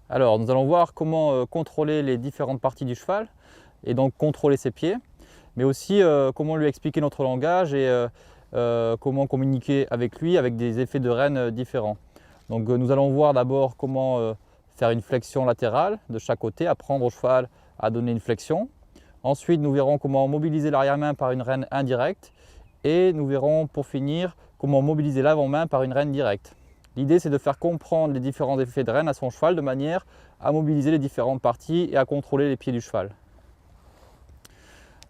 Alors, nous allons voir comment contrôler les différentes parties du cheval et donc contrôler ses pieds, mais aussi comment lui expliquer notre langage et comment communiquer avec lui avec des effets de rêne différents. Donc, nous allons voir d'abord comment faire une flexion latérale de chaque côté, apprendre au cheval à donner une flexion. Ensuite, nous verrons comment mobiliser l'arrière-main par une rêne indirecte et nous verrons pour finir comment mobiliser l'avant-main par une rêne directe. L'idée, c'est de faire comprendre les différents effets de rêne à son cheval de manière à mobiliser les différentes parties et à contrôler les pieds du cheval.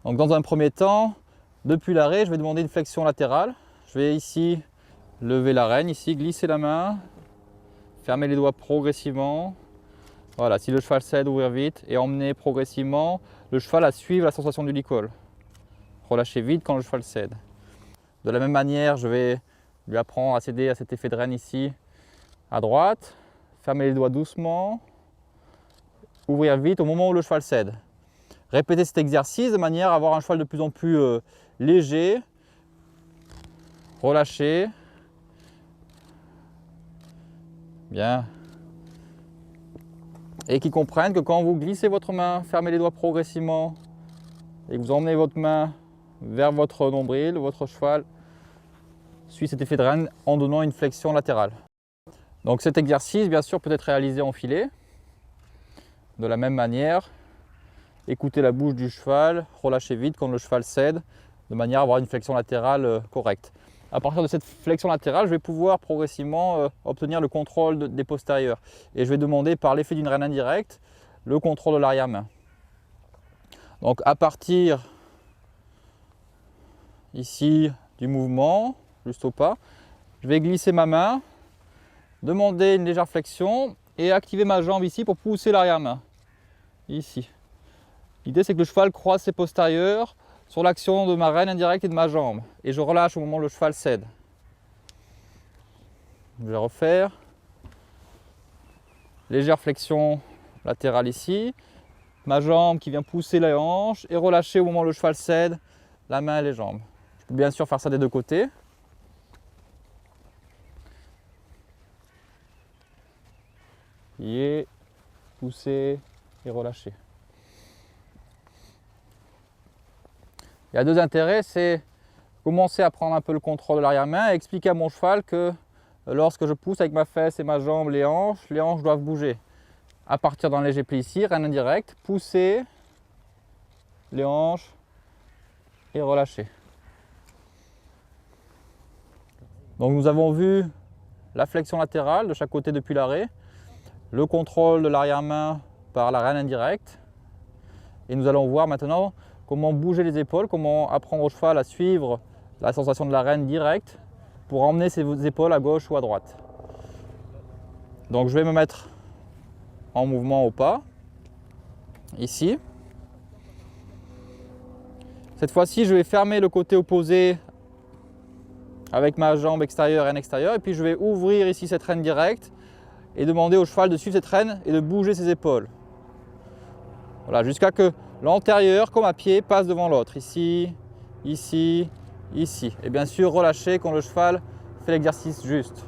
Donc, dans un premier temps, depuis l'arrêt, je vais demander une flexion latérale. Je vais ici lever la rêne, ici glisser la main, fermer les doigts progressivement. Voilà, si le cheval cède, ouvrir vite et emmener progressivement le cheval à suivre la sensation du licol. Relâchez vite quand le cheval cède. De la même manière, je vais lui apprendre à céder à cet effet de rêne ici à droite, fermer les doigts doucement, ouvrir vite au moment où le cheval cède. Répétez cet exercice de manière à avoir un cheval de plus en plus léger, relâché. Bien. Et qui comprenne que quand vous glissez votre main, fermez les doigts progressivement et que vous emmenez votre main vers votre nombril, votre cheval suit cet effet de rêne en donnant une flexion latérale. Donc cet exercice, bien sûr, peut être réalisé en filet. De la même manière, écoutez la bouche du cheval, relâchez vite quand le cheval cède, de manière à avoir une flexion latérale correcte. À partir de cette flexion latérale, je vais pouvoir progressivement obtenir le contrôle des postérieurs. Et je vais demander par l'effet d'une rêne indirecte, le contrôle de l'arrière-main. Donc à partir ici du mouvement, juste au pas, je vais glisser ma main, demander une légère flexion et activer ma jambe ici pour pousser l'arrière-main. Ici. L'idée, c'est que le cheval croise ses postérieurs sur l'action de ma rêne indirecte et de ma jambe. Et je relâche au moment où le cheval cède. Je vais refaire. Légère flexion latérale ici. Ma jambe qui vient pousser la hanche et relâcher au moment où le cheval cède la main et les jambes. Je peux bien sûr faire ça des deux côtés. Et pousser et relâcher. Il y a deux intérêts, c'est commencer à prendre un peu le contrôle de l'arrière-main et expliquer à mon cheval que lorsque je pousse avec ma fesse et ma jambe les hanches doivent bouger. À partir d'un léger pli ici, rêne indirecte, pousser les hanches et relâcher. Donc nous avons vu la flexion latérale de chaque côté depuis l'arrêt, le contrôle de l'arrière-main par la rêne indirecte et nous allons voir maintenant comment bouger les épaules, comment apprendre au cheval à suivre la sensation de la rêne directe pour emmener ses épaules à gauche ou à droite. Donc je vais me mettre en mouvement au pas, ici. Cette fois-ci, je vais fermer le côté opposé avec ma jambe extérieure et rêne extérieure et puis je vais ouvrir ici cette rêne directe et demander au cheval de suivre cette rêne et de bouger ses épaules. Voilà, jusqu'à que l'antérieur, comme à pied, passe devant l'autre. Ici, ici, ici. Et bien sûr, relâcher quand le cheval fait l'exercice juste.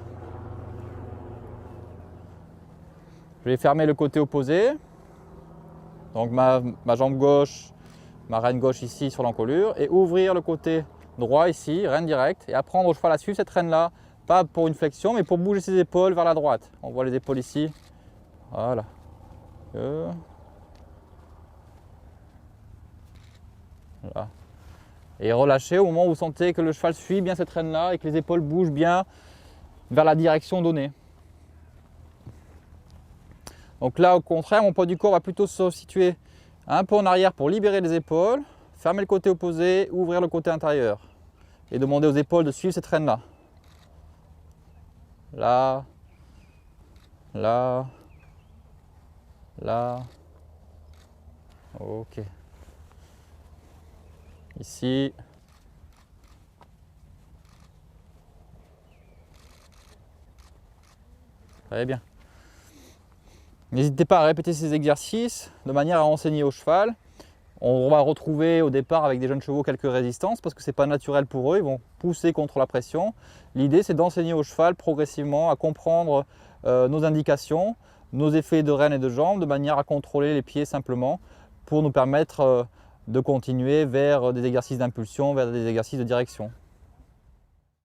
Je vais fermer le côté opposé. Donc ma jambe gauche, ma rêne gauche ici sur l'encolure. Et ouvrir le côté droit ici, rêne directe. Et apprendre au cheval à suivre cette rêne-là. Pas pour une flexion, mais pour bouger ses épaules vers la droite. On voit les épaules ici. Voilà. Voilà. Et relâchez au moment où vous sentez que le cheval suit bien cette rêne-là et que les épaules bougent bien vers la direction donnée. Donc là, au contraire, mon poids du corps va plutôt se situer un peu en arrière pour libérer les épaules, fermer le côté opposé, ouvrir le côté intérieur et demander aux épaules de suivre cette rêne-là. Là, là, là. Ok. Ici. Très bien. N'hésitez pas à répéter ces exercices de manière à enseigner au cheval. On va retrouver au départ avec des jeunes chevaux quelques résistances parce que ce n'est pas naturel pour eux, ils vont pousser contre la pression. L'idée, c'est d'enseigner au cheval progressivement à comprendre nos indications, nos effets de rênes et de jambes, de manière à contrôler les pieds simplement pour nous permettre de continuer vers des exercices d'impulsion, vers des exercices de direction.